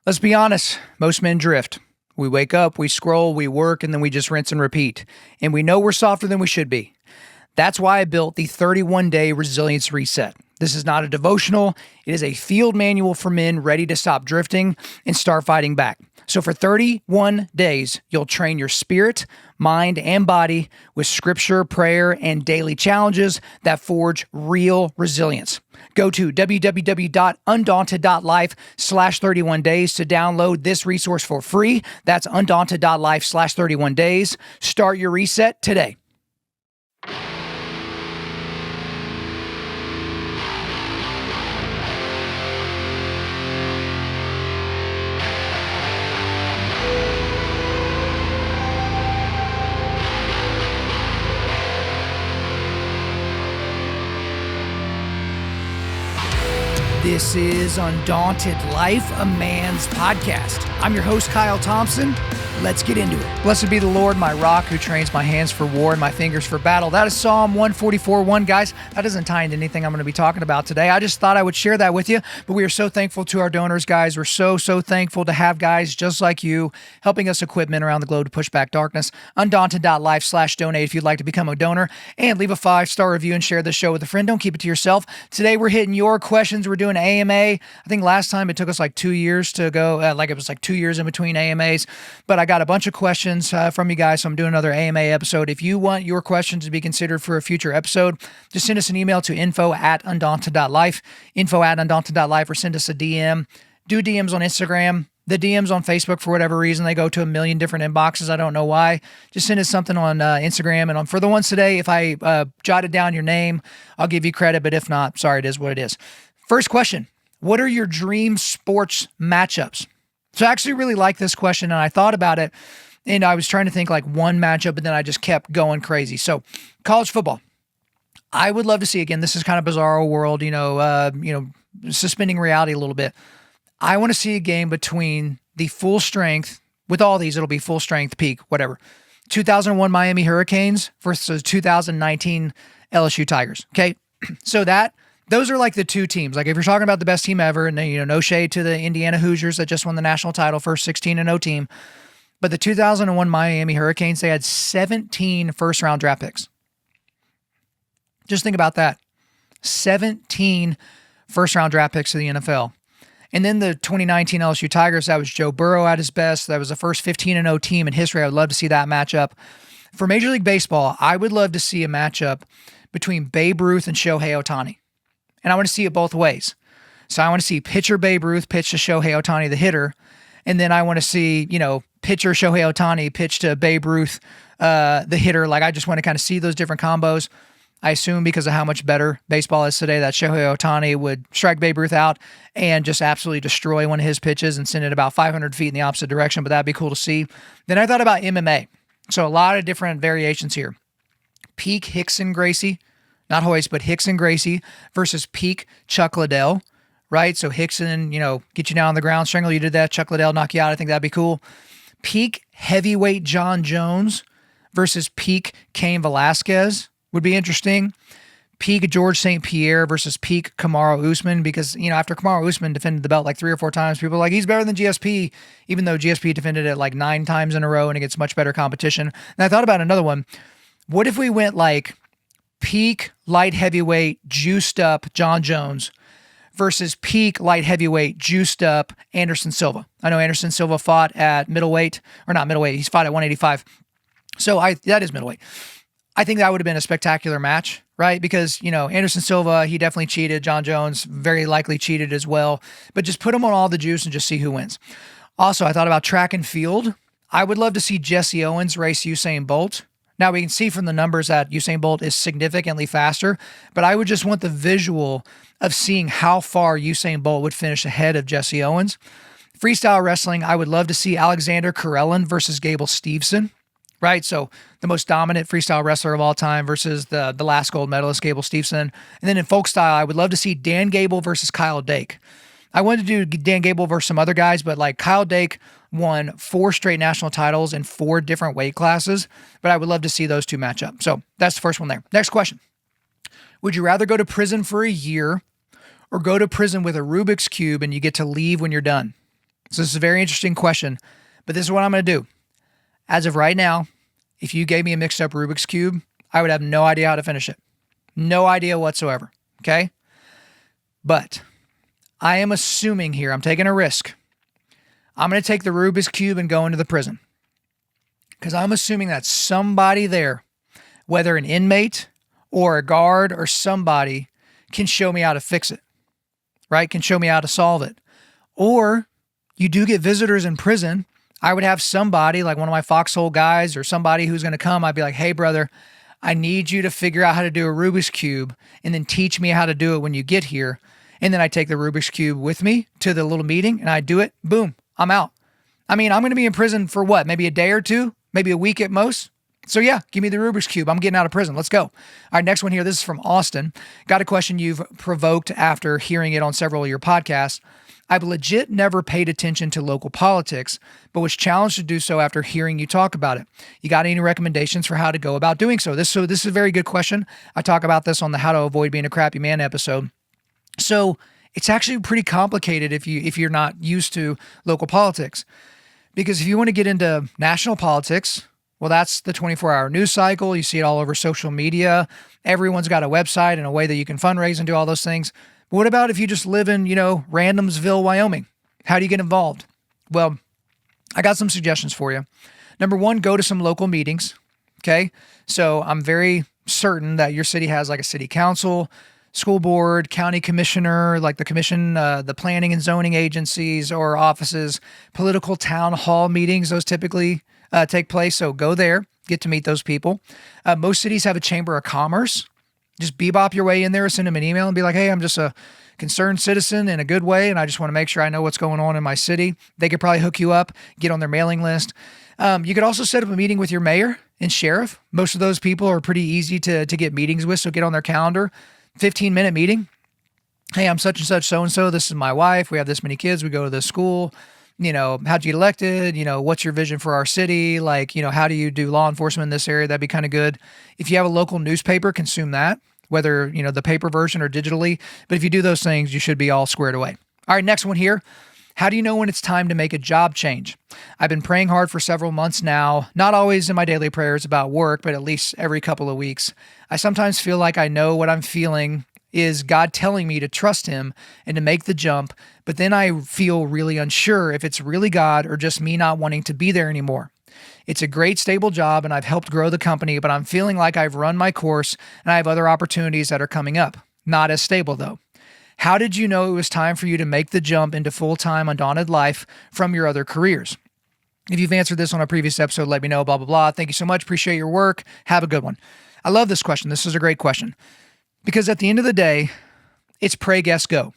Let's be honest, most men drift. We wake up, we scroll, we work, and then we just rinse and repeat. And we know we're softer than we should be. That's why I built the 31-day resilience reset. This is not a devotional. It is a field manual for men ready to stop drifting and start fighting back. So for 31 days, you'll train your spirit, mind, and body with scripture, prayer, and daily challenges that forge real resilience. Go to www.Undaunted.Life/31 days to download this resource for free. That's Undaunted.Life/31 days. Start your reset today. This is Undaunted Life, a man's podcast. I'm your host, Kyle Thompson. Let's get into it. Blessed be the Lord, my rock, who trains my hands for war and my fingers for battle. That is Psalm 144:1, guys. That doesn't tie into anything I'm going to be talking about today. I just thought I would share that with you. But we are so thankful to our donors, guys. We're so thankful to have guys just like you helping us equip men around the globe to push back darkness. Undaunted.life/donate if you'd like to become a donor. And leave a 5-star review and share this show with a friend. Don't keep it to yourself. Today we're hitting your questions. We're doing AMA. I think last time it took us like 2 years to go, it was like 2 years in between AMAs. But I got a bunch of questions from you guys, so I'm doing another AMA episode. If you want your questions to be considered for a future episode, just send us an email to info@Undaunted.Life, info@Undaunted.Life, or send us a DM. Do DMs on Instagram. The DMs on Facebook, for whatever reason, they go to a million different inboxes. I don't know why. Just send us something on Instagram. And for the ones today, if I jotted down your name, I'll give you credit. But if not, sorry, it is what it is. First question, what are your dream sports matchups? So I actually really like this question, and I thought about it, and I was trying to think like one matchup, but then I just kept going crazy. So college football. I would love to see, again, this is kind of bizarro world, suspending reality a little bit. I want to see a game between the full strength, with all these, it'll be full strength, peak, whatever, 2001 Miami Hurricanes versus 2019 LSU Tigers. Okay. So those are like the two teams. Like if you're talking about the best team ever, and no shade to the Indiana Hoosiers that just won the national title, first 16-0 team. But the 2001 Miami Hurricanes, they had 17 first-round draft picks. Just think about that. 17 first-round draft picks to the NFL. And then the 2019 LSU Tigers, that was Joe Burrow at his best. That was the first 15-0 team in history. I would love to see that matchup. For Major League Baseball, I would love to see a matchup between Babe Ruth and Shohei Ohtani. And I want to see it both ways. So I want to see pitcher Babe Ruth pitch to Shohei Ohtani, the hitter. And then I want to see, pitcher Shohei Ohtani pitch to Babe Ruth, the hitter. Like I just want to kind of see those different combos. I assume because of how much better baseball is today that Shohei Ohtani would strike Babe Ruth out and just absolutely destroy one of his pitches and send it about 500 feet in the opposite direction. But that'd be cool to see. Then I thought about MMA. So a lot of different variations here. Peak Hickson Gracie. Not Hoist, but Hickson Gracie versus peak Chuck Liddell, right? So Hickson, get you down on the ground, strangle you to death, Chuck Liddell knock you out. I think that'd be cool. Peak heavyweight John Jones versus peak Cain Velasquez would be interesting. Peak George St. Pierre versus peak Kamaru Usman, because, after Kamaru Usman defended the belt like 3 or 4 times, people are like, he's better than GSP, even though GSP defended it like 9 times in a row and it gets much better competition. And I thought about another one. What if we went like peak light heavyweight juiced up John Jones versus peak light heavyweight juiced up Anderson Silva? I know Anderson Silva fought at middleweight, or not middleweight, he's fought at 185. So that is middleweight. I think that would have been a spectacular match, right? Because, Anderson Silva, he definitely cheated. John Jones very likely cheated as well. But just put them on all the juice and just see who wins. Also, I thought about track and field. I would love to see Jesse Owens race Usain Bolt. Now, we can see from the numbers that Usain Bolt is significantly faster, but I would just want the visual of seeing how far Usain Bolt would finish ahead of Jesse Owens. Freestyle wrestling, I would love to see Alexander Karelin versus Gable Steveson, right? So the most dominant freestyle wrestler of all time versus the last gold medalist, Gable Steveson. And then in folk style, I would love to see Dan Gable versus Kyle Dake. I wanted to do Dan Gable versus some other guys, but like Kyle Dake won 4 straight national titles in 4 different weight classes, but I would love to see those two match up. So that's the first one there. Next question. Would you rather go to prison for a year or go to prison with a Rubik's Cube and you get to leave when you're done? So this is a very interesting question, but this is what I'm going to do. As of right now, if you gave me a mixed up Rubik's Cube, I would have no idea how to finish it. No idea whatsoever. Okay. But I am assuming here, I'm taking a risk. I'm going to take the Rubik's Cube and go into the prison because I'm assuming that somebody there, whether an inmate or a guard or somebody, can show me how to fix it, right? Can show me how to solve it. Or you do get visitors in prison. I would have somebody like one of my foxhole guys or somebody who's going to come. I'd be like, hey, brother, I need you to figure out how to do a Rubik's Cube and then teach me how to do it when you get here. And then I take the Rubik's Cube with me to the little meeting and I do it. Boom, I'm out. I mean, I'm going to be in prison for what? Maybe a day or two, maybe a week at most. So yeah, give me the Rubik's Cube. I'm getting out of prison. Let's go. All right, next one here. This is from Austin. Got a question you've provoked after hearing it on several of your podcasts. I've legit never paid attention to local politics, but was challenged to do so after hearing you talk about it. You got any recommendations for how to go about doing so? This is a very good question. I talk about this on the How to Avoid Being a Crappy Man episode. So it's actually pretty complicated if you're not used to local politics. Because if you want to get into national politics, well, that's the 24-hour news cycle. You see it all over social media. Everyone's got a website and a way that you can fundraise and do all those things. But what about if you just live in, Randomsville, Wyoming? How do you get involved? Well, I got some suggestions for you. Number one, go to some local meetings. Okay. So I'm very certain that your city has like a city council, school board, county commissioner, like the commission, the planning and zoning agencies or offices, political town hall meetings. Those typically take place. So go there, get to meet those people. Most cities have a chamber of commerce. Just bebop your way in there, send them an email and be like, hey, I'm just a concerned citizen in a good way, and I just want to make sure I know what's going on in my city. They could probably hook you up, get on their mailing list. You could also set up a meeting with your mayor and sheriff. Most of those people are pretty easy to get meetings with, so get on their calendar. 15-minute meeting. Hey, I'm such and such, so-and-so. This is my wife. We have this many kids. We go to this school. How'd you get elected? What's your vision for our city? How do you do law enforcement in this area? That'd be kind of good. If you have a local newspaper, consume that, whether, the paper version or digitally. But if you do those things, you should be all squared away. All right, next one here. How do you know when it's time to make a job change? I've been praying hard for several months now, not always in my daily prayers about work, but at least every couple of weeks. I sometimes feel like I know what I'm feeling is God telling me to trust him and to make the jump, but then I feel really unsure if it's really God or just me not wanting to be there anymore. It's a great, stable job, and I've helped grow the company, but I'm feeling like I've run my course and I have other opportunities that are coming up. Not as stable, though. How did you know it was time for you to make the jump into full-time Undaunted Life from your other careers? If you've answered this on a previous episode, let me know, blah, blah, blah. Thank you so much. Appreciate your work. Have a good one. I love this question. This is a great question. Because at the end of the day, it's pray, guess, go.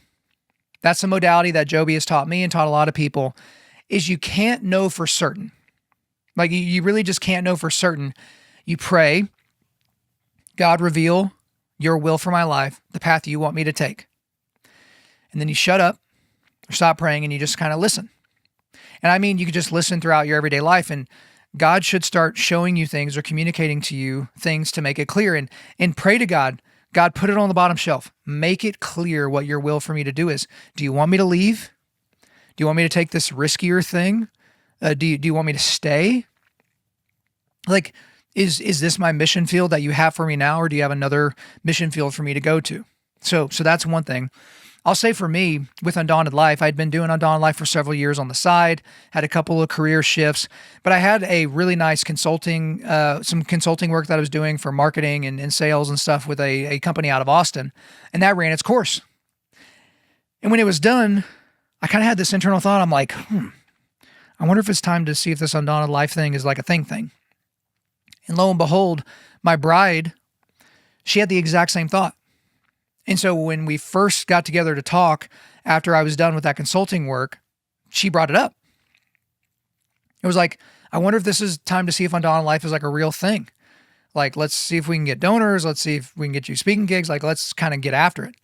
That's the modality that Joby has taught me and taught a lot of people, is you can't know for certain. Like you really just can't know for certain. You pray, God, reveal your will for my life, the path you want me to take. And then you shut up or stop praying and you just kind of listen. And I mean, you could just listen throughout your everyday life and God should start showing you things or communicating to you things to make it clear and pray to God. God, put it on the bottom shelf. Make it clear what your will for me to do is. Do you want me to leave? Do you want me to take this riskier thing? Do you want me to stay? Like, is this my mission field that you have for me now, or do you have another mission field for me to go to? So that's one thing. I'll say for me, with Undaunted Life, I'd been doing Undaunted Life for several years on the side, had a couple of career shifts, but I had a really nice consulting, some consulting work that I was doing for marketing and sales and stuff with a company out of Austin, and that ran its course. And when it was done, I kind of had this internal thought. I'm like, I wonder if it's time to see if this Undaunted Life thing is like a thing. And lo and behold, my bride, she had the exact same thought. And so when we first got together to talk after I was done with that consulting work, she brought it up. It was like, I wonder if this is time to see if Undaunted Life is like a real thing. Like, let's see if we can get donors. Let's see if we can get you speaking gigs. Like, let's kind of get after it.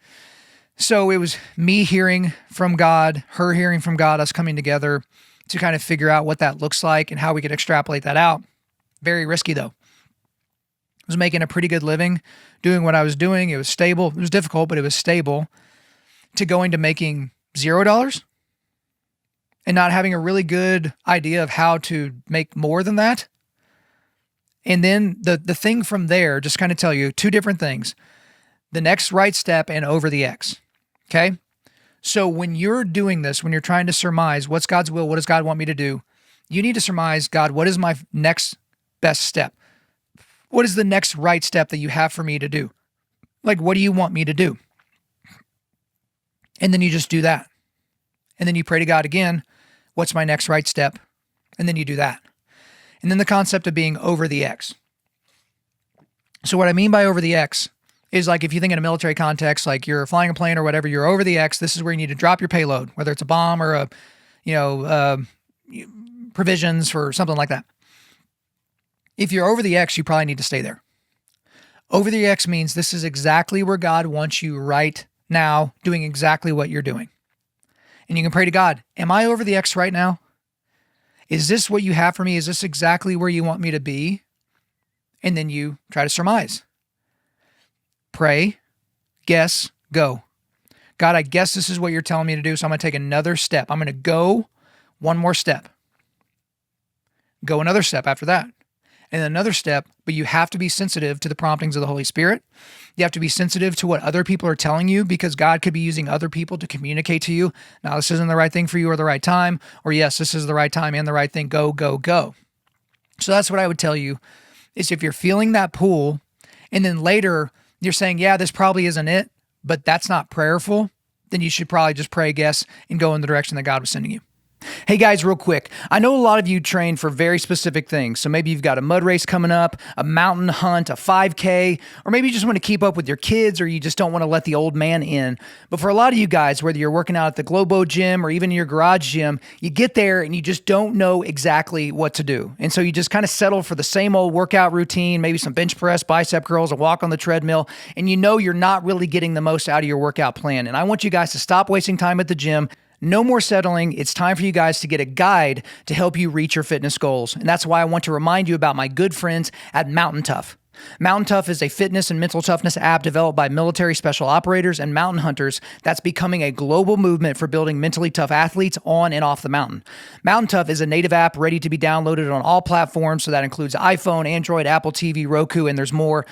So it was me hearing from God, her hearing from God, us coming together to kind of figure out what that looks like and how we could extrapolate that out. Very risky though. I was making a pretty good living doing what I was doing. It was stable. It was difficult, but it was stable, to going to making $0 and not having a really good idea of how to make more than that. And then the thing from there, just kind of tell you two different things: the next right step and over the X. Okay. So when you're doing this, when you're trying to surmise what's God's will, what does God want me to do? You need to surmise, God, what is my next best step? What is the next right step that you have for me to do? Like, what do you want me to do? And then you just do that. And then you pray to God again, what's my next right step? And then you do that. And then the concept of being over the X. So what I mean by over the X is, like, if you think in a military context, like you're flying a plane or whatever, you're over the X. This is where you need to drop your payload, whether it's a bomb or provisions for something like that. If you're over the X, you probably need to stay there. Over the X means this is exactly where God wants you right now, doing exactly what you're doing. And you can pray to God, am I over the X right now? Is this what you have for me? Is this exactly where you want me to be? And then you try to surmise. Pray, guess, go. God, I guess this is what you're telling me to do, so I'm going to take another step. I'm going to go one more step. Go another step after that. And another step, but you have to be sensitive to the promptings of the Holy Spirit. You have to be sensitive to what other people are telling you, because God could be using other people to communicate to you, now this isn't the right thing for you or the right time, or yes, this is the right time and the right thing, go, go, go. So that's what I would tell you, is if you're feeling that pull, and then later you're saying, yeah, this probably isn't it, but that's not prayerful, then you should probably just pray, guess, and go in the direction that God was sending you. Hey guys, real quick. I know a lot of you train for very specific things. So maybe you've got a mud race coming up, a mountain hunt, a 5K, or maybe you just want to keep up with your kids, or you just don't want to let the old man in. But for a lot of you guys, whether you're working out at the Globo gym or even in your garage gym, you get there and you just don't know exactly what to do. And so you just kind of settle for the same old workout routine, maybe some bench press, bicep curls, a walk on the treadmill, and you know you're not really getting the most out of your workout plan. And I want you guys to stop wasting time at the gym. No more settling. It's time for you guys to get a guide to help you reach your fitness goals. And that's why I want to remind you about my good friends at Mountain Tough. Mountain Tough is a fitness and mental toughness app developed by military special operators and mountain hunters that's becoming a global movement for building mentally tough athletes on and off the mountain. Mountain Tough is a native app ready to be downloaded on all platforms, so that includes iPhone, Android, Apple TV, Roku, and there's more.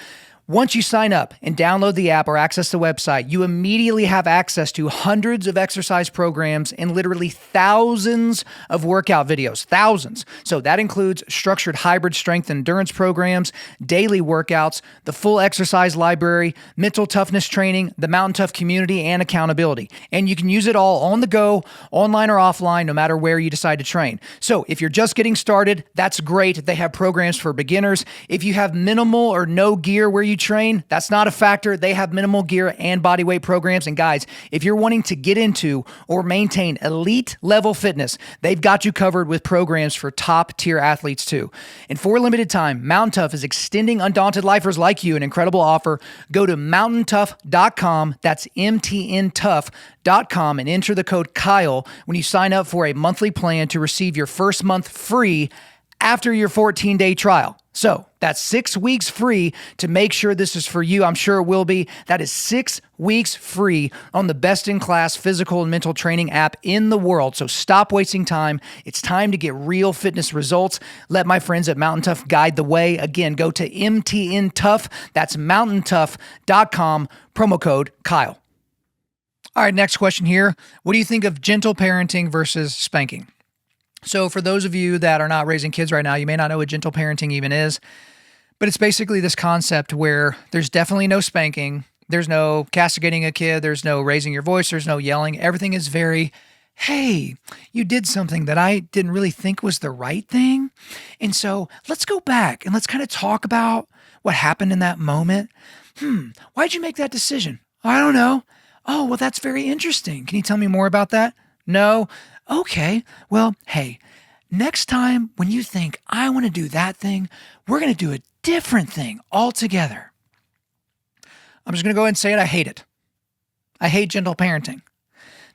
Once you sign up and download the app or access the website, you immediately have access to hundreds of exercise programs and literally thousands of workout videos, thousands. So that includes structured hybrid strength and endurance programs, daily workouts, the full exercise library, mental toughness training, the Mountain Tough community, and accountability. And you can use it all on the go, online or offline, no matter where you decide to train. So if you're just getting started, that's great. They have programs for beginners. If you have minimal or no gear where you train, that's not a factor. They have minimal gear and body weight programs. And guys, if you're wanting to get into or maintain elite level fitness, they've got you covered with programs for top tier athletes too. And for a limited time, Mountain Tough is extending Undaunted Lifers like you an incredible offer. Go to mountaintough.com. That's MTNtough.com and enter the code Kyle when you sign up for a monthly plan to receive your first month free after your 14-day trial. So that's 6 weeks free to make sure this is for you. I'm sure it will be. That is 6 weeks free on the best-in-class physical and mental training app in the world. So stop wasting time. It's time to get real fitness results. Let my friends at Mountain Tough guide the way. Again, go to MTNtough. That's mountaintough.com, promo code Kyle. All right, next question here. What do you think of gentle parenting versus spanking? So for those of you that are not raising kids right now, you may not know what gentle parenting even is, but it's basically this concept where there's definitely no spanking. There's no castigating a kid. There's no raising your voice. There's no yelling. Everything is very, hey, you did something that I didn't really think was the right thing. And so let's go back and let's kind of talk about what happened in that moment. Why'd you make that decision? I don't know. Oh, well, that's very interesting. Can you tell me more about that? No. Okay, well, hey, next time when you think I want to do that thing, we're going to do a different thing altogether. I'm just going to go ahead and say it. I hate it. I hate gentle parenting.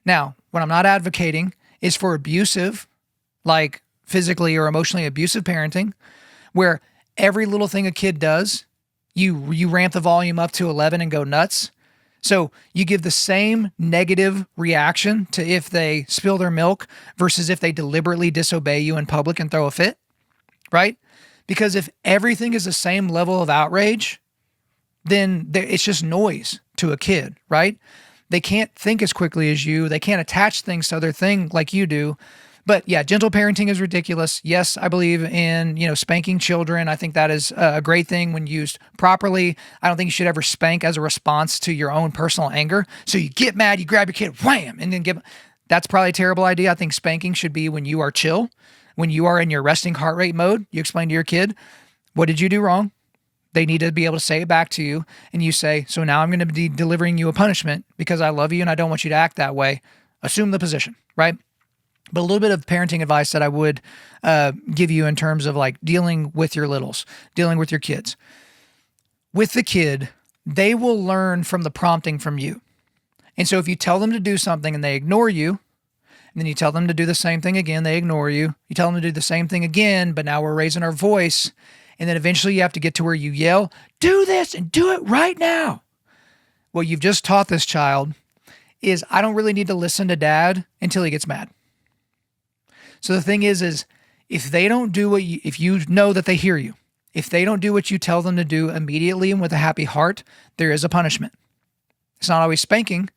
Now, what I'm not advocating is for abusive, like physically or emotionally abusive parenting, where every little thing a kid does, you ramp the volume up to 11 and go nuts. So you give the same negative reaction to if they spill their milk versus if they deliberately disobey you in public and throw a fit, right? Because if everything is the same level of outrage, then it's just noise to a kid, right? They can't think as quickly as you. They can't attach things to other things like you do. But yeah, gentle parenting is ridiculous. Yes, I believe in, spanking children. I think that is a great thing when used properly. I don't think you should ever spank as a response to your own personal anger. So you get mad, you grab your kid, wham, and then that's probably a terrible idea. I think spanking should be when you are chill, when you are in your resting heart rate mode. You explain to your kid, what did you do wrong? They need to be able to say it back to you. And you say, so now I'm going to be delivering you a punishment because I love you and I don't want you to act that way. Assume the position, right? But a little bit of parenting advice that I would give you in terms of like dealing with your littles, dealing with your kids. With the kid, they will learn from the prompting from you. And so if you tell them to do something and they ignore you, and then you tell them to do the same thing again, they ignore you. You tell them to do the same thing again, but now we're raising our voice. And then eventually you have to get to where you yell, do this and do it right now. What you've just taught this child is I don't really need to listen to dad until he gets mad. So the thing is if they don't do if you know that they hear you, if they don't do what you tell them to do immediately and with a happy heart, there is a punishment. It's not always spanking.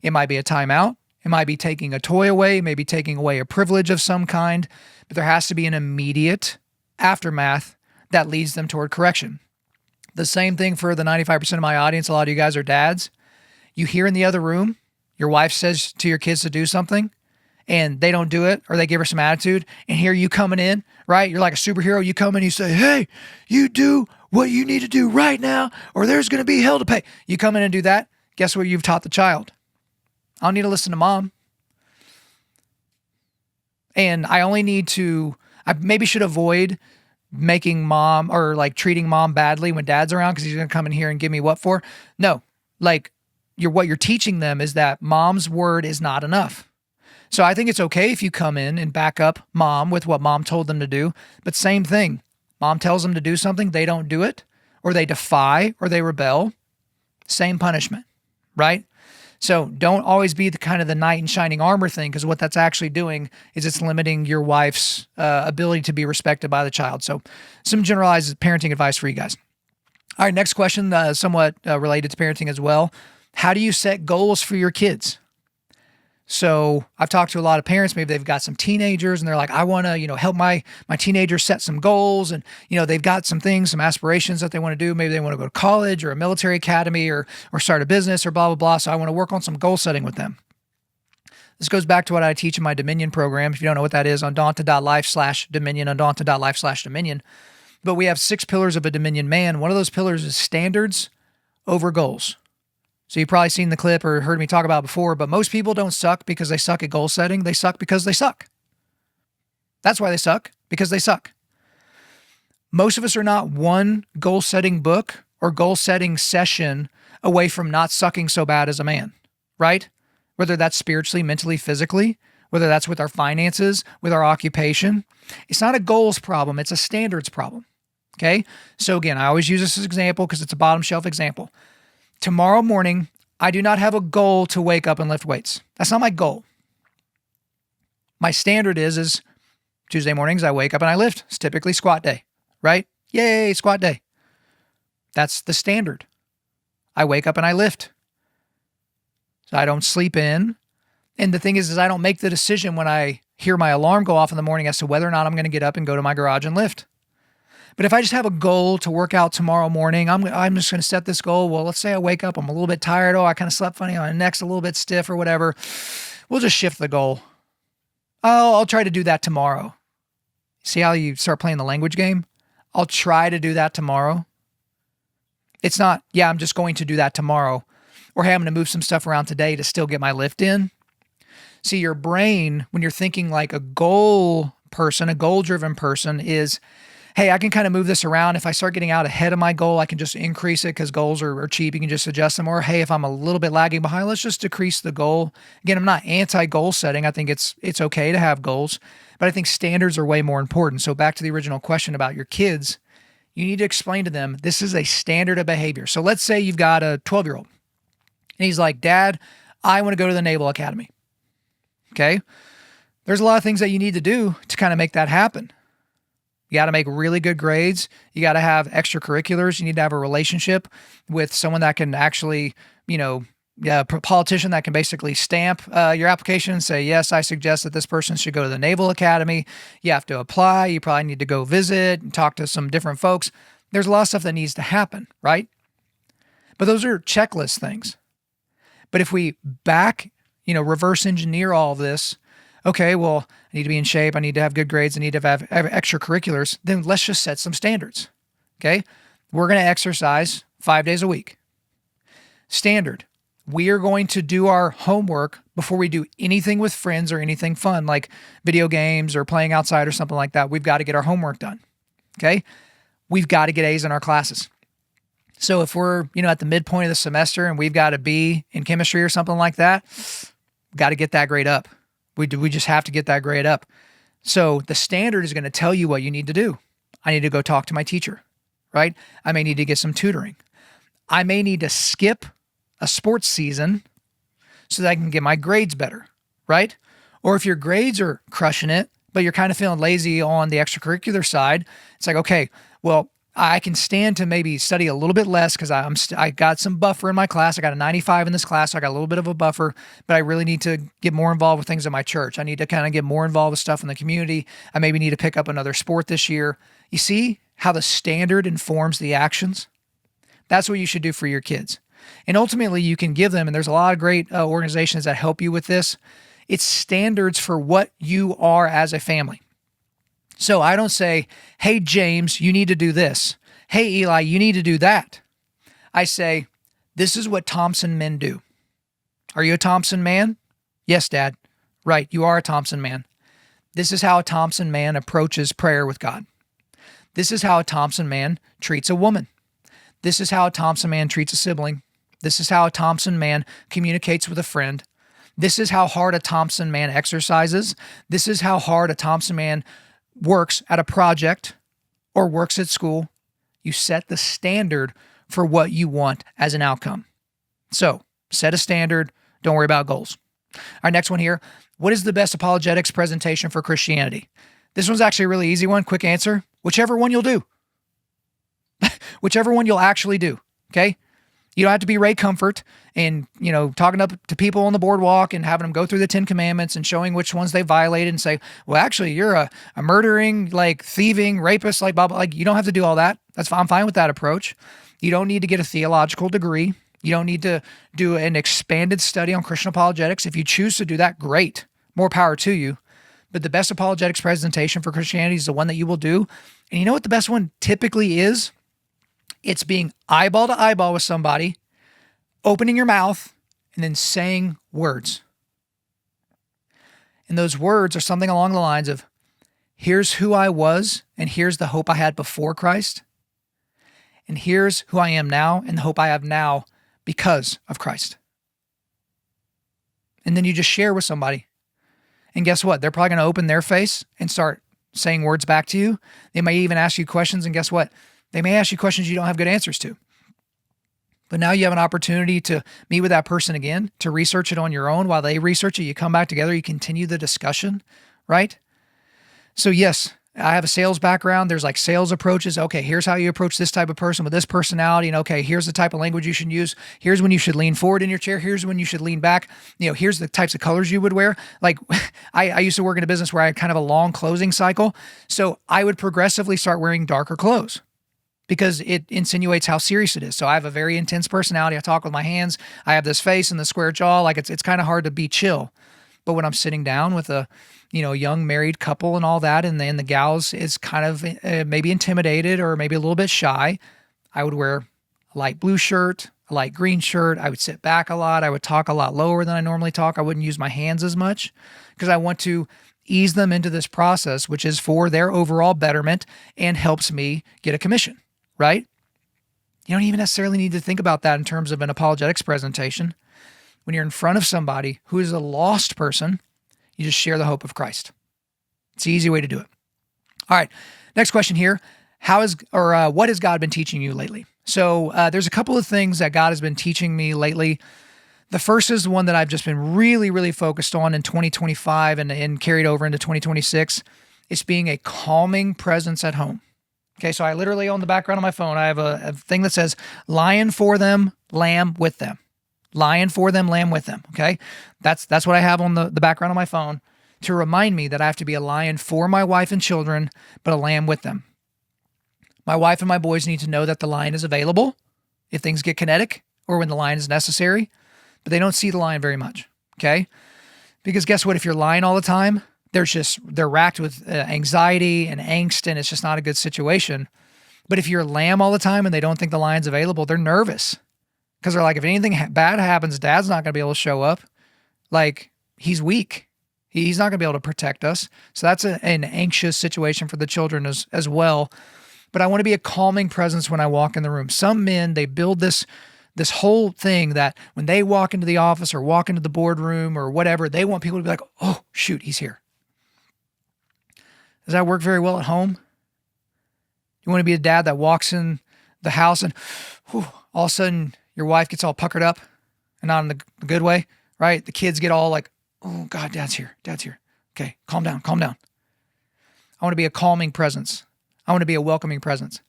It might be a timeout. It might be taking a toy away, maybe taking away a privilege of some kind, but there has to be an immediate aftermath that leads them toward correction. The same thing for the 95% of my audience. A lot of you guys are dads. You hear in the other room, your wife says to your kids to do something and they don't do it, or they give her some attitude, and here you coming in, right? You're like a superhero. You come in, you say, hey, you do what you need to do right now, or there's going to be hell to pay. You come in and do that. Guess what you've taught the child? I don't need to listen to mom. And I maybe should avoid making mom or like treating mom badly when dad's around because he's going to come in here and give me what for? No, like what you're teaching them is that mom's word is not enough. So I think it's okay if you come in and back up mom with what mom told them to do. But same thing, mom tells them to do something, they don't do it, or they defy, or they rebel. Same punishment, right? So don't always be the knight in shining armor thing, because what that's actually doing is it's limiting your wife's ability to be respected by the child. So some generalized parenting advice for you guys. All right, next question, somewhat related to parenting as well. How do you set goals for your kids? So I've talked to a lot of parents, maybe they've got some teenagers and they're like, I want to, help my teenagers set some goals. And, they've got some things, some aspirations that they want to do. Maybe they want to go to college or a military academy or start a business or blah, blah, blah. So I want to work on some goal setting with them. This goes back to what I teach in my Dominion program. If you don't know what that is, Undaunted.Life/Dominion, Undaunted.Life/Dominion. But we have 6 pillars of a Dominion man. One of those pillars is standards over goals. So you've probably seen the clip or heard me talk about it before, but most people don't suck because they suck at goal setting. They suck because they suck. That's why they suck, because they suck. Most of us are not one goal setting book or goal setting session away from not sucking so bad as a man, right? Whether that's spiritually, mentally, physically, whether that's with our finances, with our occupation. It's not a goals problem. It's a standards problem. Okay. So again, I always use this as an example because it's a bottom shelf example. Tomorrow morning, I do not have a goal to wake up and lift weights. That's not my goal. My standard is Tuesday mornings, I wake up and I lift. It's typically squat day, right? Yay, squat day. That's the standard. I wake up and I lift. So I don't sleep in. And the thing is I don't make the decision when I hear my alarm go off in the morning as to whether or not I'm going to get up and go to my garage and lift. But if I just have a goal to work out tomorrow morning, I'm just going to set this goal. Well, let's say I wake up, I'm a little bit tired. Oh, I kind of slept funny. My neck's a little bit stiff or whatever. We'll just shift the goal. Oh, I'll try to do that tomorrow. See how you start playing the language game? I'll try to do that tomorrow. It's not, I'm just going to do that tomorrow. Or hey, I'm going to move some stuff around today to still get my lift in. See, your brain, when you're thinking like a goal person, a goal-driven person is, hey, I can kind of move this around. If I start getting out ahead of my goal, I can just increase it because goals are cheap. You can just adjust them. Or, hey, if I'm a little bit lagging behind, let's just decrease the goal. Again, I'm not anti-goal setting. I think it's okay to have goals, but I think standards are way more important. So back to the original question about your kids, you need to explain to them, this is a standard of behavior. So let's say you've got a 12-year-old And he's like, Dad, I want to go to the Naval Academy. Okay. There's a lot of things that you need to do to kind of make that happen. You got to make really good grades. You got to have extracurriculars. You need to have a relationship with someone that can actually, a politician that can basically stamp your application and say, yes, I suggest that this person should go to the Naval Academy. You have to apply. You probably need to go visit and talk to some different folks. There's a lot of stuff that needs to happen, right? But those are checklist things. But if we reverse engineer all of this, okay, well, I need to be in shape. I need to have good grades. I need to have extracurriculars. Then let's just set some standards. Okay. We're going to exercise 5 days a week. Standard. We are going to do our homework before we do anything with friends or anything fun, like video games or playing outside or something like that. We've got to get our homework done. Okay. We've got to get A's in our classes. So if we're, at the midpoint of the semester and we've got a B in chemistry or something like that, got to get that grade up. We just have to get that grade up. So the standard is going to tell you what you need to do. I need to go talk to my teacher, right? I may need to get some tutoring. I may need to skip a sports season so that I can get my grades better, right? Or if your grades are crushing it, but you're kind of feeling lazy on the extracurricular side, it's like, okay, well, I can stand to maybe study a little bit less because I got some buffer in my class. I got a 95 in this class. So I got a little bit of a buffer, but I really need to get more involved with things in my church. I need to kind of get more involved with stuff in the community. I maybe need to pick up another sport this year. You see how the standard informs the actions? That's what you should do for your kids. And ultimately you can give them, and there's a lot of great organizations that help you with this. It's standards for what you are as a family. So I don't say, hey, James, you need to do this. Hey, Eli, you need to do that. I say, this is what Thompson men do. Are you a Thompson man? Yes, Dad. Right, you are a Thompson man. This is how a Thompson man approaches prayer with God. This is how a Thompson man treats a woman. This is how a Thompson man treats a sibling. This is how a Thompson man communicates with a friend. This is how hard a Thompson man exercises. This is how hard a Thompson man works at a project or works at school. You set the standard for what you want as an outcome. So set a standard. Don't worry about goals. All right, next one here. What is the best apologetics presentation for Christianity? This one's actually a really easy one. Quick answer. Whichever one you'll do. Whichever one you'll actually do. Okay. You don't have to be Ray Comfort and, talking up to people on the boardwalk and having them go through the 10 Commandments and showing which ones they violated and say, well, actually, you're a murdering, thieving, rapist, blah, blah. You don't have to do all that. I'm fine with that approach. You don't need to get a theological degree. You don't need to do an expanded study on Christian apologetics. If you choose to do that, great. More power to you. But the best apologetics presentation for Christianity is the one that you will do. And you know what the best one typically is? It's being eyeball to eyeball with somebody, opening your mouth, and then saying words. And those words are something along the lines of, here's who I was, and here's the hope I had before Christ. And here's who I am now, and the hope I have now because of Christ. And then you just share with somebody. And guess what? They're probably going to open their face and start saying words back to you. They may even ask you questions, and guess what? They may ask you questions you don't have good answers to. But now you have an opportunity to meet with that person again, to research it on your own. While they research it, you come back together, you continue the discussion, right? So yes, I have a sales background. There's sales approaches. Okay, here's how you approach this type of person with this personality. And okay, here's the type of language you should use. Here's when you should lean forward in your chair. Here's when you should lean back. Here's the types of colors you would wear. I used to work in a business where I had kind of a long closing cycle. So I would progressively start wearing darker clothes, because it insinuates how serious it is. So I have a very intense personality. I talk with my hands. I have this face and the square jaw. It's kind of hard to be chill. But when I'm sitting down with a, young married couple and all that, and then the gals is kind of maybe intimidated or maybe a little bit shy, I would wear a light blue shirt, a light green shirt. I would sit back a lot. I would talk a lot lower than I normally talk. I wouldn't use my hands as much because I want to ease them into this process, which is for their overall betterment and helps me get a commission. Right? You don't even necessarily need to think about that in terms of an apologetics presentation. When you're in front of somebody who is a lost person, you just share the hope of Christ. It's the easy way to do it. All right. Next question here. What has God been teaching you lately? So there's a couple of things that God has been teaching me lately. The first is the one that I've just been really, really focused on in 2025 and carried over into 2026. It's being a calming presence at home. Okay, so I literally, on the background of my phone, I have a thing that says, lion for them, lamb with them. Lion for them, lamb with them, okay? That's what I have on the background of my phone to remind me that I have to be a lion for my wife and children, but a lamb with them. My wife and my boys need to know that the lion is available if things get kinetic or when the lion is necessary, but they don't see the lion very much, okay? Because guess what? If you're lying all the time, they're racked with anxiety and angst, and it's just not a good situation. But if you're a lamb all the time and they don't think the lion's available, they're nervous because they're like, if anything bad happens, dad's not going to be able to show up. Like, he's weak. He's not going to be able to protect us. So that's an anxious situation for the children as well. But I want to be a calming presence when I walk in the room. Some men, they build this whole thing that when they walk into the office or walk into the boardroom or whatever, they want people to be like, oh, shoot, he's here. Does that work very well at home? You want to be a dad that walks in the house and all of a sudden your wife gets all puckered up and not in the good way, right? The kids get all like, oh God, dad's here. Okay, calm down. I want to be a calming presence. I want to be a welcoming presence.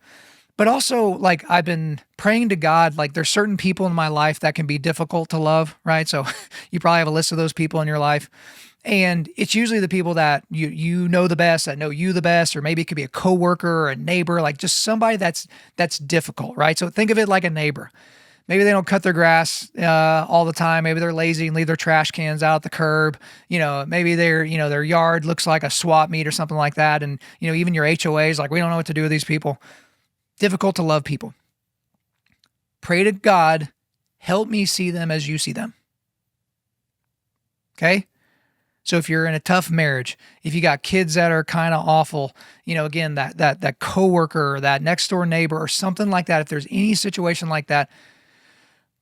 But also, like, I've been praying to God, like there's certain people in my life that can be difficult to love, right? So you probably have a list of those people in your life. And it's usually the people that you know the best, that know you the best, or maybe it could be a coworker or a neighbor, like just somebody that's difficult, right? So think of it like a neighbor. Maybe they don't cut their grass all the time. Maybe they're lazy and leave their trash cans out at the curb. Maybe their yard looks like a swap meet or something like that. And even your HOA is like, we don't know what to do with these people. Difficult to love people. Pray to God, help me see them as you see them. Okay? So if you're in a tough marriage, if you got kids that are kind of awful, again, that coworker or that next door neighbor or something like that, if there's any situation like that,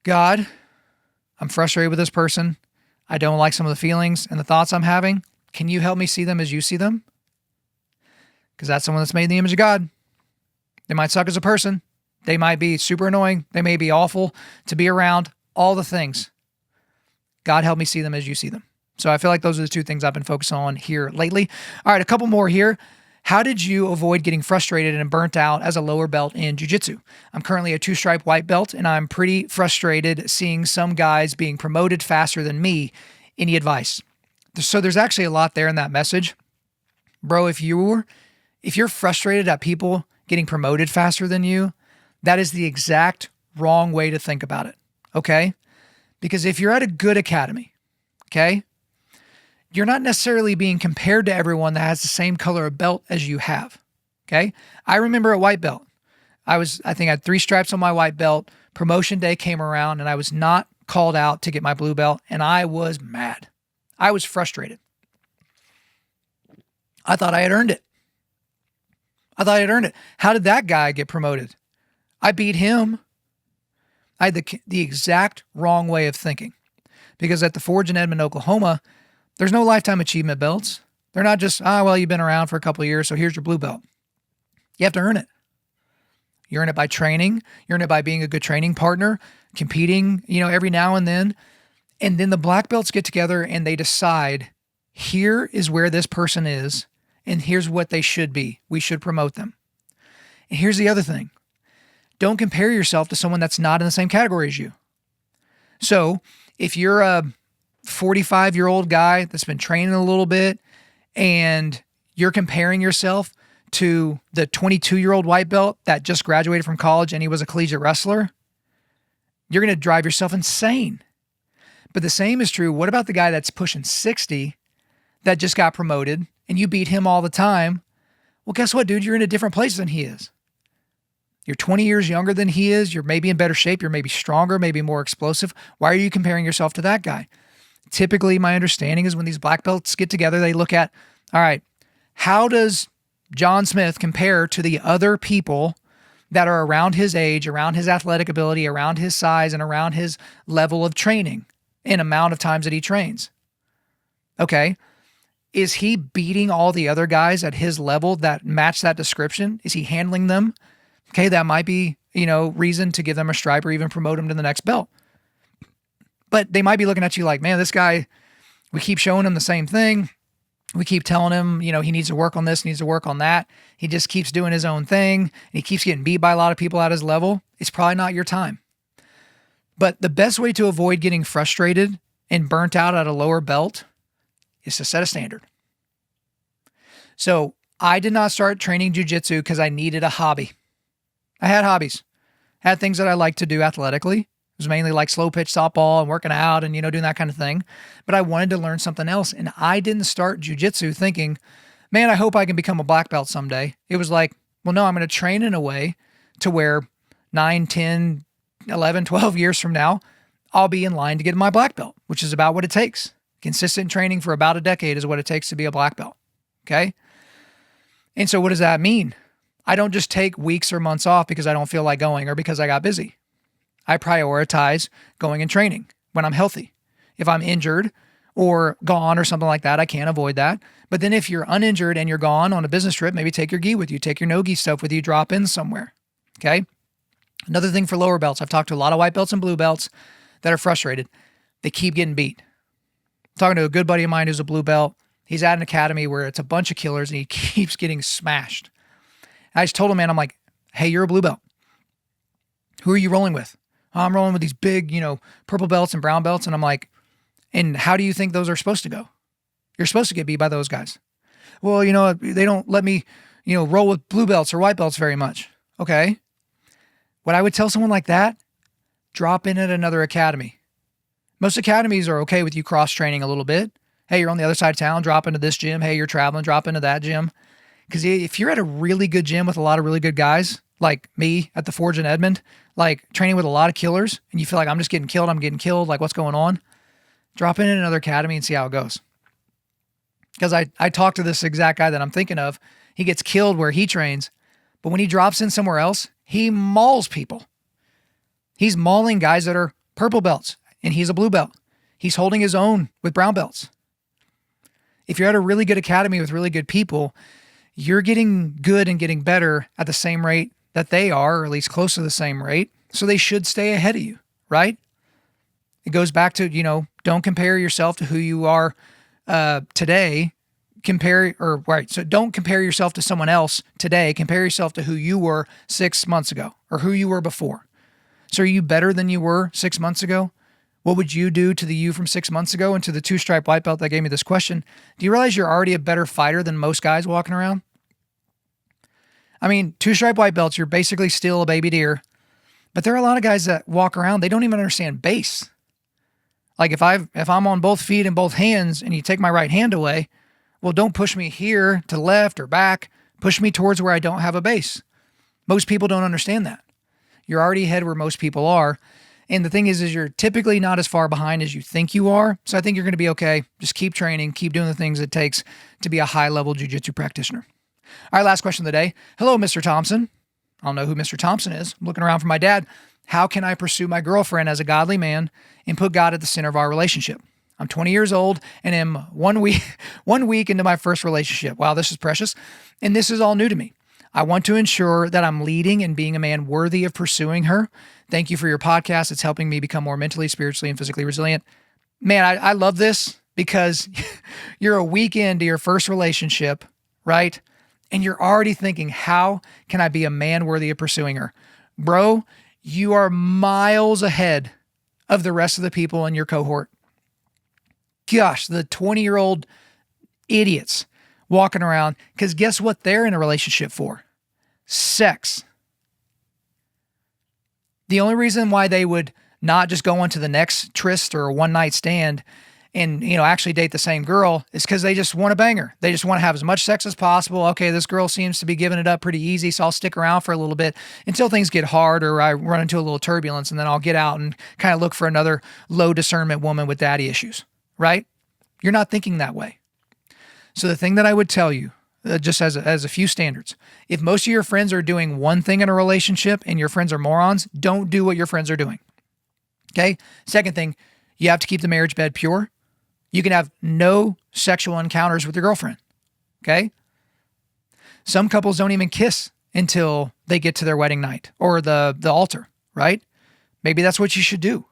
God, I'm frustrated with this person. I don't like some of the feelings and the thoughts I'm having. Can you help me see them as you see them? Because that's someone that's made in the image of God. They might suck as a person. They might be super annoying. They may be awful to be around, all the things. God, help me see them as you see them. So I feel like those are the two things I've been focused on here lately. All right, a couple more here. How did you avoid getting frustrated and burnt out as a lower belt in jiu-jitsu? I'm currently a 2-stripe white belt, and I'm pretty frustrated seeing some guys being promoted faster than me. Any advice? So there's actually a lot there in that message. Bro, if you're frustrated at people getting promoted faster than you, that is the exact wrong way to think about it, okay? Because if you're at a good academy, okay, you're not necessarily being compared to everyone that has the same color of belt as you have, okay? I remember at white belt, I think I had 3 stripes on my white belt. Promotion day came around and I was not called out to get my blue belt, and I was mad. I was frustrated. I thought I had earned it. How did that guy get promoted? I beat him. I had the exact wrong way of thinking, because at the Forge in Edmond, Oklahoma, there's no lifetime achievement belts. They're not just, you've been around for a couple of years, so here's your blue belt. You have to earn it. You earn it by training. You earn it by being a good training partner, competing, every now and then. And then the black belts get together and they decide, here is where this person is, and here's what they should be. We should promote them. And here's the other thing. Don't compare yourself to someone that's not in the same category as you. So if you're a 45-year-old guy that's been training a little bit and you're comparing yourself to the 22-year-old white belt that just graduated from college and he was a collegiate wrestler, you're going to drive yourself insane. But the same is true. What about the guy that's pushing 60 that just got promoted and you beat him all the time? Well, guess what, dude? You're in a different place than he is. You're 20 years younger than he is. You're maybe in better shape. You're maybe stronger, maybe more explosive. Why are you comparing yourself to that guy? Typically, my understanding is when these black belts get together, they look at, all right, how does John Smith compare to the other people that are around his age, around his athletic ability, around his size, and around his level of training and amount of times that he trains? Okay. Is he beating all the other guys at his level that match that description? Is he handling them? Okay, that might be, reason to give them a stripe or even promote them to the next belt. But they might be looking at you like, man, this guy, we keep showing him the same thing. We keep telling him, he needs to work on this, needs to work on that. He just keeps doing his own thing. And he keeps getting beat by a lot of people at his level. It's probably not your time. But the best way to avoid getting frustrated and burnt out at a lower belt is to set a standard. So I did not start training jiu-jitsu because I needed a hobby. I had hobbies, had things that I liked to do athletically. It was mainly like slow pitch softball and working out and, doing that kind of thing. But I wanted to learn something else. And I didn't start jiu-jitsu thinking, man, I hope I can become a black belt someday. It was like, well, no, I'm going to train in a way to where 9, 10, 11, 12 years from now, I'll be in line to get my black belt, which is about what it takes. Consistent training for about a decade is what it takes to be a black belt. Okay. And so what does that mean? I don't just take weeks or months off because I don't feel like going or because I got busy. I prioritize going and training when I'm healthy. If I'm injured or gone or something like that, I can't avoid that. But then if you're uninjured and you're gone on a business trip, maybe take your gi with you, take your no-gi stuff with you, drop in somewhere. Okay. Another thing for lower belts, I've talked to a lot of white belts and blue belts that are frustrated. They keep getting beat. I'm talking to a good buddy of mine who's a blue belt. He's at an academy where it's a bunch of killers and he keeps getting smashed. I just told him, man, I'm like, hey, you're a blue belt. Who are you rolling with? Oh, I'm rolling with these big, purple belts and brown belts. And I'm like, and how do you think those are supposed to go? You're supposed to get beat by those guys. Well, they don't let me, roll with blue belts or white belts very much. Okay. What I would tell someone like that, drop in at another academy. Most academies are okay with you cross-training a little bit. Hey, you're on the other side of town, drop into this gym. Hey, you're traveling, drop into that gym. Because if you're at a really good gym with a lot of really good guys, like me at the Forge in Edmond, like training with a lot of killers, and you feel like I'm just getting killed, like what's going on? Drop in another academy and see how it goes. Because I talked to this exact guy that I'm thinking of. He gets killed where he trains, but when he drops in somewhere else, he mauls people. He's mauling guys that are purple belts, and he's a blue belt. He's holding his own with brown belts. If you're at a really good academy with really good people, you're getting good and getting better at the same rate that they are, or at least close to the same rate. So they should stay ahead of you, right? It goes back to, don't compare yourself to who you are today. So don't compare yourself to someone else today. Compare yourself to who you were 6 months ago or who you were before. So are you better than you were 6 months ago? What would you do to the you from 6 months ago and to the two-stripe white belt that gave me this question? Do you realize you're already a better fighter than most guys walking around? I mean, two-stripe white belts, you're basically still a baby deer. But there are a lot of guys that walk around, they don't even understand base. Like if I'm on both feet and both hands and you take my right hand away, well, don't push me here to left or back. Push me towards where I don't have a base. Most people don't understand that. You're already ahead where most people are. And the thing is you're typically not as far behind as you think you are. So I think you're going to be okay. Just keep training, keep doing the things it takes to be a high-level jiu-jitsu practitioner. All right, last question of the day. Hello, Mr. Thompson. I don't know who Mr. Thompson is. I'm looking around for my dad. How can I pursue my girlfriend as a godly man and put God at the center of our relationship? I'm 20 years old and am 1 week into my first relationship. Wow, this is precious. And this is all new to me. I want to ensure that I'm leading and being a man worthy of pursuing her. Thank you for your podcast. It's helping me become more mentally, spiritually, and physically resilient. Man, I love this because you're a week into your first relationship, right? And you're already thinking, how can I be a man worthy of pursuing her? Bro, you are miles ahead of the rest of the people in your cohort. Gosh, the 20-year-old idiots walking around, because guess what they're in a relationship for? Sex. The only reason why they would not just go on to the next tryst or a one-night stand and, actually date the same girl is because they just want to bang her. They just want to have as much sex as possible. Okay, this girl seems to be giving it up pretty easy, so I'll stick around for a little bit until things get hard or I run into a little turbulence, and then I'll get out and kind of look for another low discernment woman with daddy issues, right? You're not thinking that way. So the thing that I would tell you, just as a few standards, if most of your friends are doing one thing in a relationship and your friends are morons, don't do what your friends are doing. Okay? Second thing, you have to keep the marriage bed pure. You can have no sexual encounters with your girlfriend. Okay? Some couples don't even kiss until they get to their wedding night or the altar, right? Maybe that's what you should do.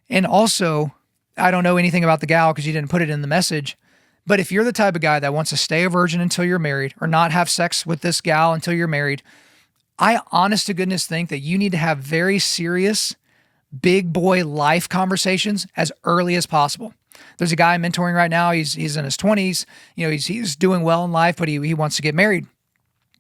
And also, I don't know anything about the gal because you didn't put it in the message, but if you're the type of guy that wants to stay a virgin until you're married or not have sex with this gal until you're married, I honest to goodness think that you need to have very serious, big boy life conversations as early as possible. There's a guy I'm mentoring right now. He's in his 20s. He's doing well in life, but he wants to get married.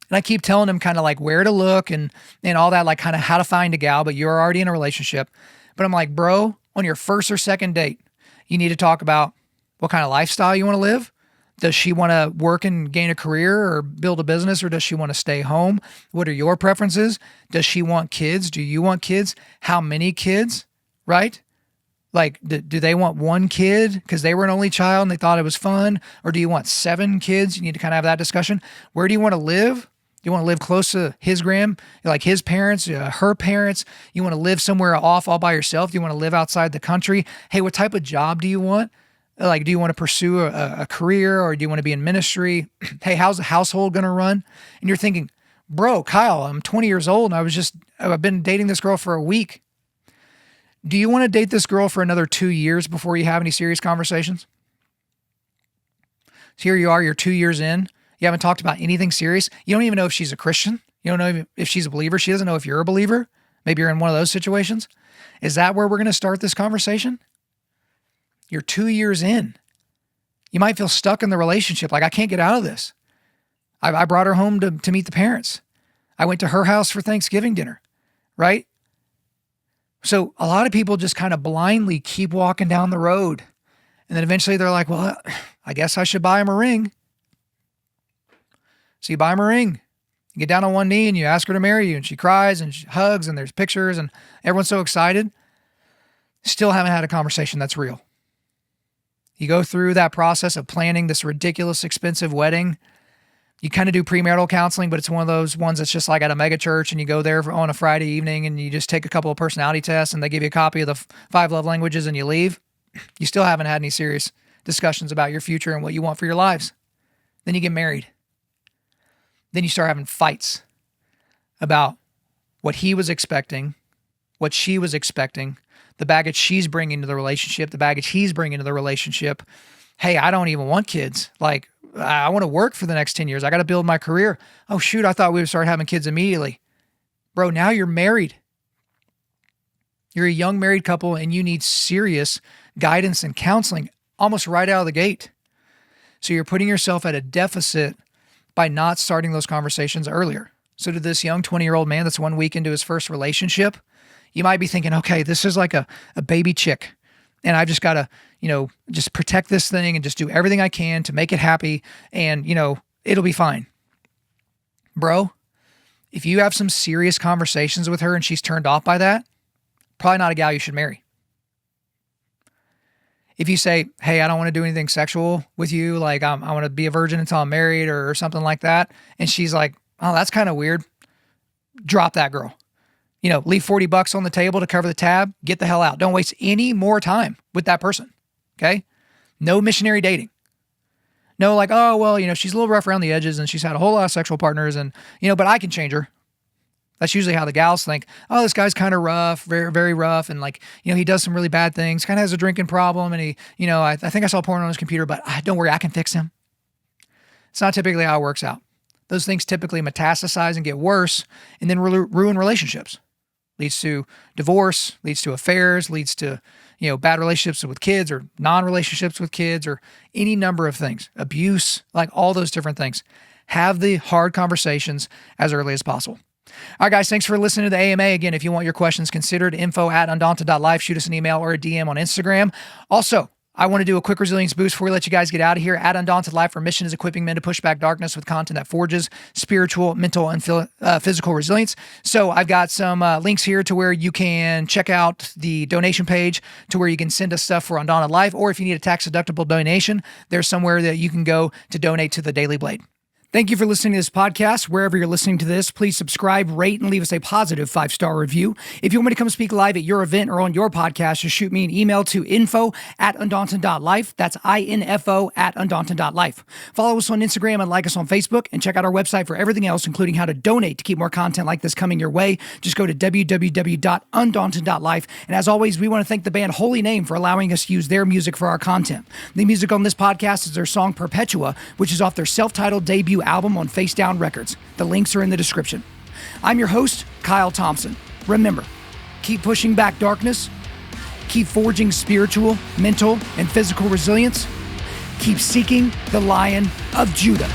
And I keep telling him kind of like where to look and all that, like kind of how to find a gal, but you're already in a relationship. But I'm like, bro, on your first or second date, you need to talk about what kind of lifestyle you want to live. Does she want to work and gain a career or build a business, or does she want to stay home? What are your preferences? Does she want kids? Do you want kids? How many kids, right? Like, do they want one kid because they were an only child and they thought it was fun? Or do you want 7 kids? You need to kind of have that discussion. Where do you want to live? Do you want to live close to his like his parents, her parents? You want to live somewhere off all by yourself? Do you want to live outside the country? Hey, what type of job do you want? Like, do you want to pursue a career, or do you want to be in ministry? Hey, how's the household going to run? And you're thinking, bro, Kyle, I'm 20 years old and I've been dating this girl for a week. Do you want to date this girl for another 2 years before you have any serious conversations? So here you are, you're 2 years in. You haven't talked about anything serious. You don't even know if she's a Christian. You don't know if she's a believer. She doesn't know if you're a believer. Maybe you're in one of those situations. Is that where we're going to start this conversation? You're 2 years in. You might feel stuck in the relationship. Like, I can't get out of this. I brought her home to meet the parents. I went to her house for Thanksgiving dinner, right? So a lot of people just kind of blindly keep walking down the road. And then eventually they're like, well, I guess I should buy him a ring. So you buy him a ring. You get down on one knee and you ask her to marry you, and she cries and she hugs and there's pictures and everyone's so excited. Still haven't had a conversation that's real. You go through that process of planning this ridiculous, expensive wedding. You kind of do premarital counseling, but it's one of those ones that's just like at a mega church, and you go there on a Friday evening and you just take a couple of personality tests and they give you a copy of the 5 love languages and you leave. You still haven't had any serious discussions about your future and what you want for your lives. Then you get married. Then you start having fights about what he was expecting, what she was expecting, the baggage she's bringing to the relationship, the baggage he's bringing to the relationship. Hey, I don't even want kids. Like, I want to work for the next 10 years. I got to build my career. Oh, shoot, I thought we would start having kids immediately. Bro, now you're married. You're a young married couple and you need serious guidance and counseling almost right out of the gate. So you're putting yourself at a deficit by not starting those conversations earlier. So to this young 20-year-old man that's 1 week into his first relationship, you might be thinking, okay, this is like a baby chick. And I've just got to, just protect this thing and just do everything I can to make it happy. And, it'll be fine. Bro, if you have some serious conversations with her and she's turned off by that, probably not a gal you should marry. If you say, hey, I don't want to do anything sexual with you, like I want to be a virgin until I'm married or something like that, and she's like, oh, that's kind of weird, drop that girl. Leave $40 on the table to cover the tab, get the hell out. Don't waste any more time with that person, okay? No missionary dating. No, like, oh, well, she's a little rough around the edges and she's had a whole lot of sexual partners and, but I can change her. That's usually how the gals think, oh, this guy's kind of rough, very, very rough. And like, he does some really bad things, kind of has a drinking problem. And he, I think I saw porn on his computer, but don't worry, I can fix him. It's not typically how it works out. Those things typically metastasize and get worse and then ruin relationships. Leads to divorce, leads to affairs, leads to, bad relationships with kids or non-relationships with kids or any number of things, abuse, like all those different things. Have the hard conversations as early as possible. All right, guys, thanks for listening to the AMA. Again, if you want your questions considered, info@Undaunted.Life, shoot us an email or a DM on Instagram. Also, I want to do a quick resilience boost before we let you guys get out of here. At Undaunted.Life, our mission is equipping men to push back darkness with content that forges spiritual, mental, and physical resilience. So I've got some links here to where you can check out the donation page to where you can send us stuff for Undaunted Life, or if you need a tax-deductible donation, there's somewhere that you can go to donate to the Daily Blade. Thank you for listening to this podcast. Wherever you're listening to this, please subscribe, rate, and leave us a positive 5-star review. If you want me to come speak live at your event or on your podcast, just shoot me an email to info@Undaunted.Life. That's info@Undaunted.Life. Follow us on Instagram and like us on Facebook, and check out our website for everything else, including how to donate to keep more content like this coming your way. Just go to www.Undaunted.Life. And as always, we want to thank the band Holy Name for allowing us to use their music for our content. The music on this podcast is their song Perpetua, which is off their self-titled debut album on Face Down Records. The links are in the description. I'm your host, Kyle Thompson. Remember, keep pushing back darkness, keep forging spiritual, mental, and physical resilience, keep seeking the Lion of Judah.